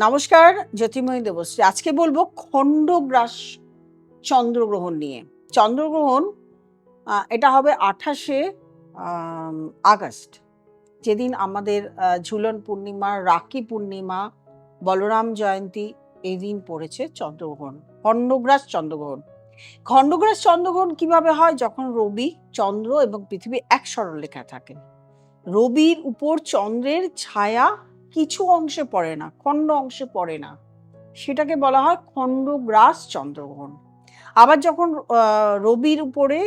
নমস্কার, জ্যোতির্ময়ী দেবশ্রী। আজকে বলবো খণ্ডগ্রাস চন্দ্রগ্রহণ নিয়ে। চন্দ্রগ্রহণ এটা হবে ২৮শে আগস্ট, যেদিন আমাদের ঝুলন পূর্ণিমা, রাখি পূর্ণিমা, বলরাম জয়ন্তী এই দিন পড়েছে চন্দ্রগ্রহণ, খণ্ডগ্রাস চন্দ্রগ্রহণ। খণ্ডগ্রাস চন্দ্রগ্রহণ কিভাবে হয়? যখন রবি, চন্দ্র এবং পৃথিবী এক সরলরেখায় থাকে। রবির উপর চন্দ্রের ছায়া কিছু অংশে পড়ে না, খণ্ড অংশে পড়ে না, সেটাকে বলা হয় খণ্ডগ্রাস চন্দ্রগ্রহণ। আবার যখন রবির উপরে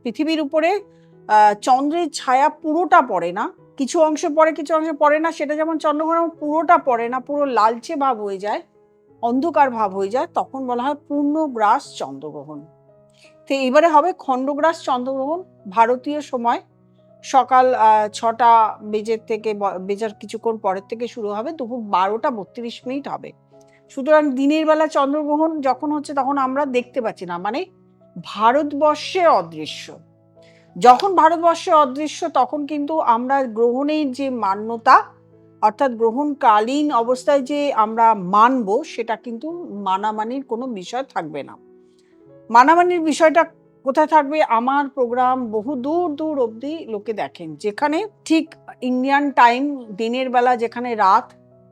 পৃথিবীর উপরে চন্দ্রের ছায়া পুরোটা পড়ে না, কিছু অংশ পড়ে কিছু অংশ পড়ে না, সেটা যেমন চন্দ্রগ্রহণ পুরোটা পড়ে না, পুরো লালচে ভাব হয়ে যায়, অন্ধকার ভাব হয়ে যায়, তখন বলা হয় পূর্ণগ্রাস চন্দ্রগ্রহণ। তো এবারে হবে খণ্ডগ্রাস চন্দ্রগ্রহণ। ভারতীয় সময় সকাল ৬টা বেজার কিছুক্ষণ পরের থেকে শুরু হবে, দুপুর ১২টা ৩২ মিনিট হবে। সুতরাং দিনের বেলা চন্দ্রগ্রহণ যখন হচ্ছে তখন আমরা দেখতে পাচ্ছি না, মানে ভারতবর্ষে অদৃশ্য। যখন ভারতবর্ষে অদৃশ্য তখন কিন্তু আমরা গ্রহণের যে মান্যতা, অর্থাৎ গ্রহণকালীন অবস্থায় যে আমরা মানব, সেটা কিন্তু মানামানির কোনো বিষয় থাকবে না। মানামানির বিষয়টা কোথায় থাকবে? আমার প্রোগ্রাম বহু দূর দূর অবধি লোকে দেখেন, যেখানে ঠিক ইন্ডিয়ান টাইম দিনের বেলা, যেখানে রাত,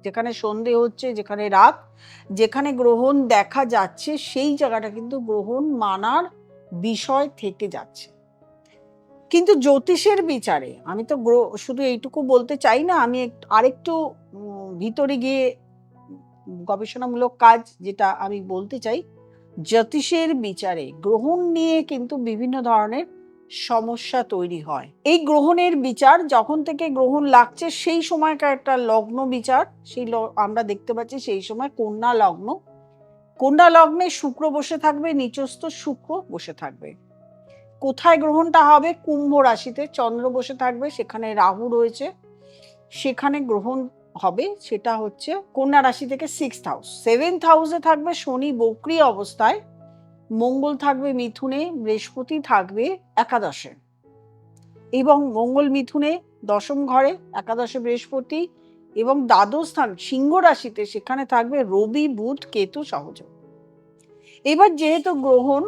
যেখানে সন্ধে হচ্ছে, যেখানে রাত, যেখানে গ্রহণ দেখা যাচ্ছে, সেই জায়গাটা কিন্তু গ্রহণ মানার বিষয় থেকে যাচ্ছে। কিন্তু জ্যোতিষের বিচারে আমি তো শুধু এইটুকু বলতে চাই না, আমি আরেকটু ভিতরে গিয়ে গবেষণামূলক কাজ যেটা আমি বলতে চাই, জ্যোতিষের বিচারে গ্রহণ নিয়ে কিন্তু বিভিন্ন ধরনের সমস্যা তৈরি হয়। এই গ্রহণের বিচার যখন থেকে গ্রহণ লাগছে সেই সময়কার একটা লগ্ন বিচার, আমরা দেখতে পাচ্ছি সেই সময় কন্যা লগ্ন, কন্যা লগ্নে শুক্র বসে থাকবে, নিচস্থ শুক্র বসে থাকবে। কোথায় গ্রহণটা হবে? কুম্ভ রাশিতে চন্দ্র বসে থাকবে, সেখানে রাহু রয়েছে, সেখানে গ্রহণ হবে। সেটা হচ্ছে কন্যা রাশি থেকে 6th হাউস। 7th হাউসে থাকবে শনি বক্রী অবস্থায়, মঙ্গল থাকবে মিথুনে, বৃহস্পতি থাকবে একাদশে, এবং মঙ্গল মিথুনে ১০ম ঘরে, একাদশে বৃহস্পতি, এবং দ্বাদশ স্থান সিংহ রাশিতে, সেখানে থাকবে রবি বুধ কেতু সহযোগ। এবার যেহেতু গ্রহণ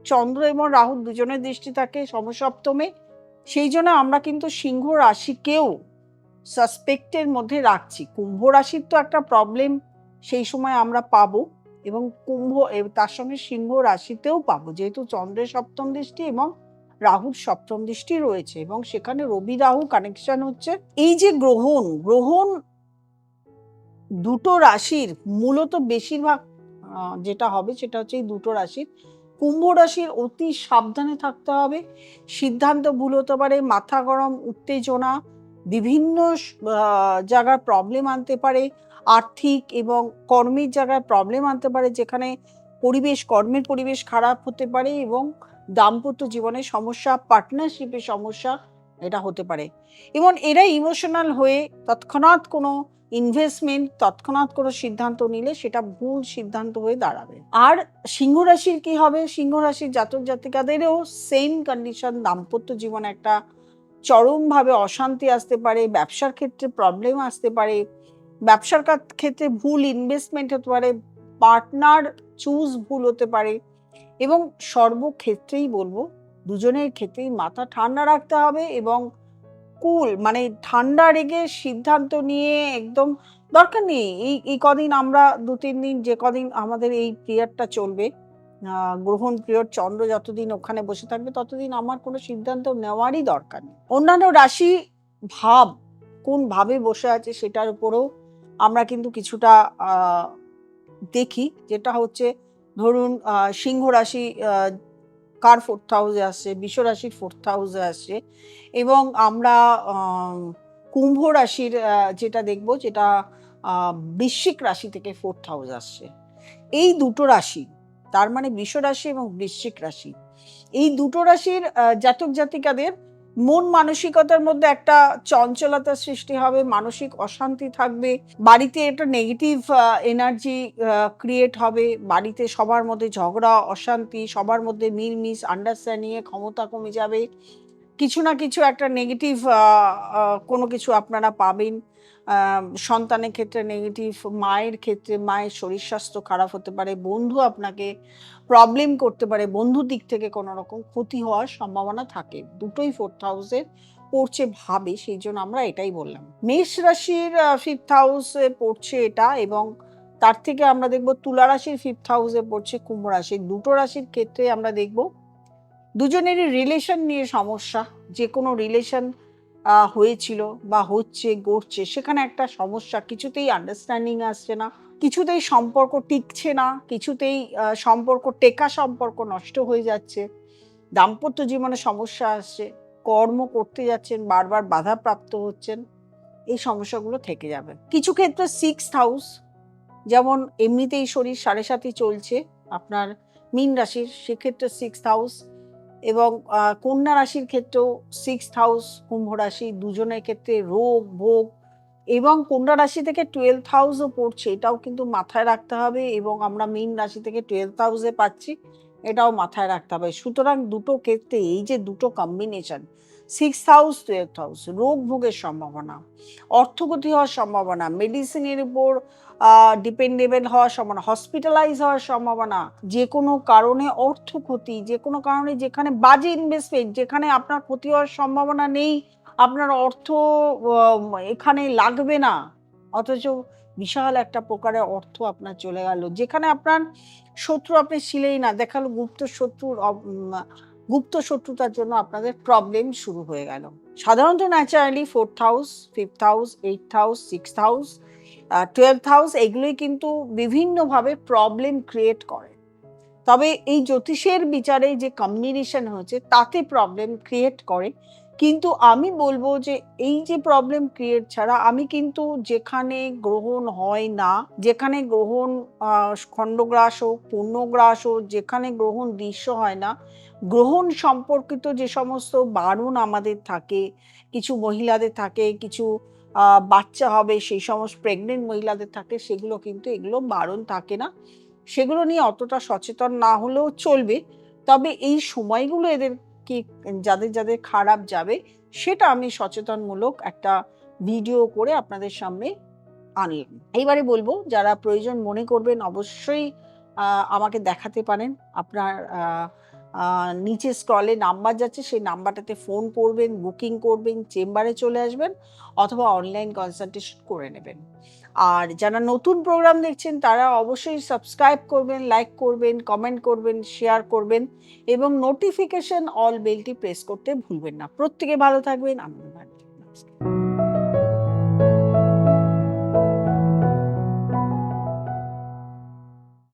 চন্দ্র এবং রাহু দুজনের দৃষ্টি থাকে সমসপ্তমে, সেই জন্য আমরা কিন্তু সিংহ রাশিকেও সাসপেক্টের মধ্যে রাখছি। কুম্ভ রাশির তো একটা প্রবলেম সেই সময় আমরা পাবো, এবং তার সঙ্গে সিংহ রাশিতেও পাবো, যেহেতু চন্দ্রের সপ্তম দৃষ্টি এবং রাহুর সপ্তম দৃষ্টি রয়েছে, এবং সেখানে রবি রাহু কানেকশন হচ্ছে। এই যে গ্রহণ দুটো রাশির মূলত বেশিরভাগ যেটা হবে সেটা হচ্ছে এই দুটো রাশির। কুম্ভ রাশির অতি সাবধানে থাকতে হবে, সিদ্ধান্ত ভুল হতে পারে, মাথা গরম, উত্তেজনা, বিভিন্ন জায়গার প্রবলেম আনতে পারে, আর্থিক এবং কর্মের জায়গায় প্রবলেম আনতে পারে, যেখানে কর্মের পরিবেশ খারাপ হতে পারে, এবং দাম্পত্য জীবনে সমস্যা, পার্টনারশিপের সমস্যা এটা হতে পারে, এবং এরা ইমোশনাল হয়ে তৎক্ষণাৎ কোনো ইনভেস্টমেন্ট, তৎক্ষণাৎ কোনো সিদ্ধান্ত নিলে সেটা ভুল সিদ্ধান্ত হয়ে দাঁড়াবে। আর সিংহ রাশির কি হবে? সিংহ রাশির জাতক জাতিকাদেরও সেম কন্ডিশন, দাম্পত্য জীবনে একটা চরমভাবে অশান্তি আসতে পারে, ব্যবসার ক্ষেত্রে প্রবলেম আসতে পারে, ব্যবসার ক্ষেত্রে ভুল ইনভেস্টমেন্ট হতে পারে, পার্টনার চুজ ভুল হতে পারে, এবং সর্বক্ষেত্রেই বলবো দুজনের ক্ষেত্রেই মাথা ঠান্ডা রাখতে হবে, এবং মানে ঠান্ডা রেখে সিদ্ধান্ত নিয়ে একদম দরকার নেই। এই কদিন আমরা ২-৩ দিন, যে কদিন আমাদের এই পিরিয়ডটা চলবে, গ্রহণ পিরিয়ড, চন্দ্র যতদিন ওখানে বসে থাকবে ততদিন আমার কোনো সিদ্ধান্ত নেওয়ারই দরকার নেই। অন্যান্য রাশি ভাব কোন ভাবে বসে আছে সেটার উপরেও আমরা কিন্তু কিছুটা দেখি, যেটা হচ্ছে ধরুন সিংহ রাশি কার 4th হাউসে আসছে, বৃষ রাশির 4th হাউসে আসছে, এবং আমরা কুম্ভ রাশির যেটা দেখব, যেটা বৃশ্চিক রাশি থেকে 4th হাউস আসছে। এই দুটো রাশি, তার মানে বৃষ রাশি এবং বৃশ্চিক রাশি, এই দুটো রাশির জাতক জাতিকাদের মন মানসিকতার মধ্যে একটা চঞ্চলতা সৃষ্টি হবে, মানসিক অশান্তি থাকবে, বাড়িতে একটা নেগেটিভ এনার্জি ক্রিয়েট হবে, বাড়িতে সবার মধ্যে ঝগড়া, অশান্তি, সবার মধ্যে মিল মিস আন্ডারস্ট্যান্ডিং এর ক্ষমতা কমে যাবে, কিছু না কিছু একটা নেগেটিভ কোনো কিছু আপনারা পাবেন। সন্তানের ক্ষেত্রে নেগেটিভ, মায়ের ক্ষেত্রে মায়ের শরীর স্বাস্থ্য খারাপ হতে পারে, বন্ধু আপনাকে প্রবলেম করতে পারে, বন্ধুর দিক থেকে কোনো রকম ক্ষতি হওয়ার সম্ভাবনা থাকে। দুটোই 4th হাউসে পড়ছে ভাবে, সেই জন্য আমরা এটাই বললাম। মেষ রাশির 5th হাউসে পড়ছে এটা, এবং তার থেকে আমরা দেখব তুলা রাশির 5th হাউসে পড়ছে কুম্ভ রাশি। দুটো রাশির ক্ষেত্রে আমরা দেখব দুজনেরই রিলেশন নিয়ে সমস্যা। যে কোনো রিলেশন হয়েছিল বা হচ্ছে, গড়ছে, সেখানে একটা সমস্যা, কিছুতেই আন্ডারস্ট্যান্ডিং আসছে না, কিছুতেই সম্পর্ক টিকছে না, কিছুতেই সম্পর্ক নষ্ট হয়ে যাচ্ছে, দাম্পত্য জীবনে সমস্যা আসছে, কর্ম করতে যাচ্ছেন বারবার বাধাপ্রাপ্ত হচ্ছেন, এই সমস্যাগুলো থেকে যাবে। কিছু ক্ষেত্রে 6th হাউস, যেমন এমনিতেই শরীর 7.5 চলছে আপনার মীন রাশির, সেক্ষেত্রে 6th হাউস, এবং কন্যা রাশির ক্ষেত্রেও 6th হাউস, কুম্ভ রাশি দুজনের ক্ষেত্রে রোগ ভোগ, এবং কন্যা রাশি থেকে 12th হাউসও পড়ছে, এটাও কিন্তু মাথায় রাখতে হবে, এবং আমরা মীন রাশি থেকে 12th হাউসে পাচ্ছি, এটাও মাথায় রাখতে হবে। সুতরাং দুটো ক্ষেত্রে এই যে দুটো combination, 6th house 12th house, রোগ ভোগের সম্ভাবনা, অর্থগতি হওয়ার সম্ভাবনা, মেডিসিনের উপর ডিপেন্ডেবল হওয়ার সম্ভাবনা, হসপিটালাইজ হওয়ার সম্ভাবনা, যে কোনো কারণে অর্থ ক্ষতি, যে কোনো কারণে যেখানে বাজে ইনভেস্টমেন্ট, যেখানে আপনার ক্ষতি হওয়ার সম্ভাবনা নেই, আপনার অর্থ এখানে লাগবে না, অথচ বিশাল একটা প্রকারের অর্থ আপনার চলে গেল, যেখানে আপনার শত্রু আপনি ছিলেই না, দেখালো গুপ্ত শত্রুতার জন্য আপনাদের প্রবলেম শুরু হয়ে গেল। সাধারণত naturally 4th house, 5th house, 8th house, 6th house, 12th house, এগুলোই কিন্তু বিভিন্নভাবে প্রবলেম ক্রিয়েট করে। তবে এই জ্যোতিষের বিচারে যে কম্বিনেশন হয়েছে তাতে প্রবলেম ক্রিয়েট করে, কিন্তু আমি বলবো যে এই যে প্রবলেম ক্রিয়েট ছাড়া আমি কিন্তু যেখানে গ্রহণ হয় না, যেখানে গ্রহণ খণ্ডগ্রাস হোক, পূর্ণগ্রাস হোক, যেখানে গ্রহণ দৃশ্য হয় না, গ্রহণ সম্পর্কিত যে সমস্ত বারণ আমাদের থাকে, কিছু মহিলাদের থাকে, কিছু বাচ্চা হবে সেই সমস্ত প্রেগনেন্ট মহিলাদের থাকে, সেগুলো কিন্তু এগুলো বারণ থাকে না, সেগুলো নিয়ে অতটা সচেতন না হলেও চলবে। তবে এই সময়গুলো এদেরকে যাদের যাদের খারাপ যাবে সেটা আমি সচেতনমূলক একটা ভিডিও করে আপনাদের সামনে আনলাম। এইবারে বলবো যারা প্রয়োজন মনে করবেন অবশ্যই আমাকে দেখাতে পারেন। আপনার নিচে স্ক্রলে নাম্বার যাচ্ছে, সেই নাম্বারটাতে ফোন করবেন, বুকিং করবেন, চেম্বারে চলে আসবেন, অথবা অনলাইন কনসালটেশন করে নেবেন। আর যারা নতুন প্রোগ্রাম দেখছেন তারা অবশ্যই সাবস্ক্রাইব করবেন, লাইক করবেন, কমেন্ট করবেন, শেয়ার করবেন, এবং নোটিফিকেশন অল বেলটি প্রেস করতে ভুলবেন না। প্রত্যেকে ভালো থাকবেন, আনন্দ থাকবেন।